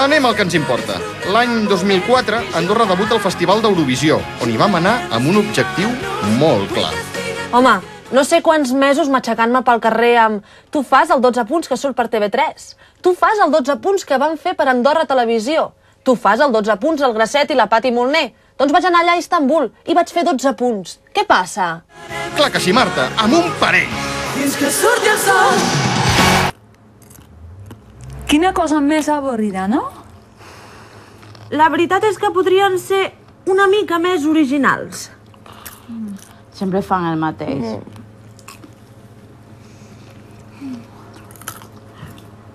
anem al que ens importa. L'any 2004, Andorra debuta al Festival d'Eurovisió, on hi vam anar amb un objectiu molt clar. Home, no sé quants mesos matxacant-me pel carrer amb tu fas el 12 punts que surt per TV3, tu fas el 12 punts que van fer per Andorra Televisió, tu fas el 12 punts el Grasset i la Pati Molner. Doncs vaig anar allà a Istanbul i vaig fer 12 punts. Què passa? Clar que sí, Marta, amb un parell. Fins que surti el sol. Quina cosa més avorrida, no? La veritat és que podrien ser una mica més originals. Sempre fan el mateix.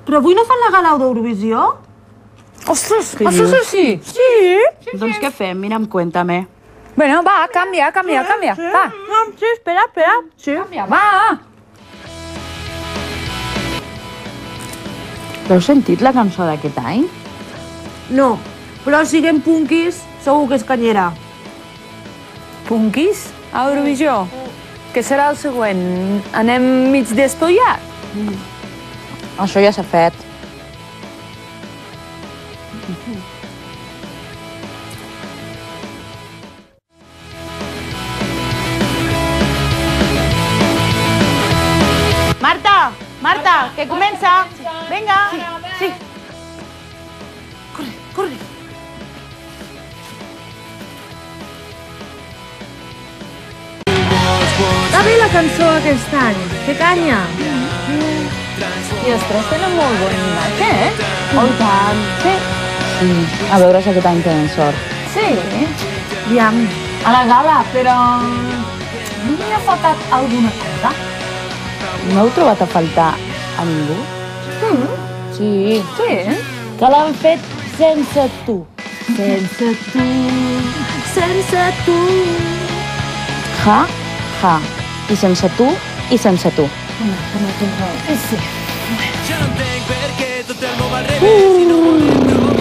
Però avui no fan la gala d'Eurovisió? Ostres, això sí. Sí? Doncs què fem? Mira'm, cuéntame. Bueno, va, canvia. Va. Sí, espera. Sí. Canvia, va. L'heu sentit, la cançó d'aquest any? No, però siguem punquis, segur que és canyera. Punquis? A Eurovisió? Què serà el següent? Anem mig despullat? Això ja s'ha fet. Marta, que comença! Vinga! Sí. Corre. Està bé la cançó aquest any. Que canya. I els tres tenen molt bon imatge, Oh, tant! Sí. A veure si aquest any tenen sort. Sí. Aviam. A la gala, però... No m'hi ha faltat alguna cosa? No heu trobat a faltar a ningú? Sí. Sí? Que l'han fet sense tu. Sense tu. Ja. I sense tu, i sense tu. Sí. Ja no entenc per què tot el món va al revés i no voler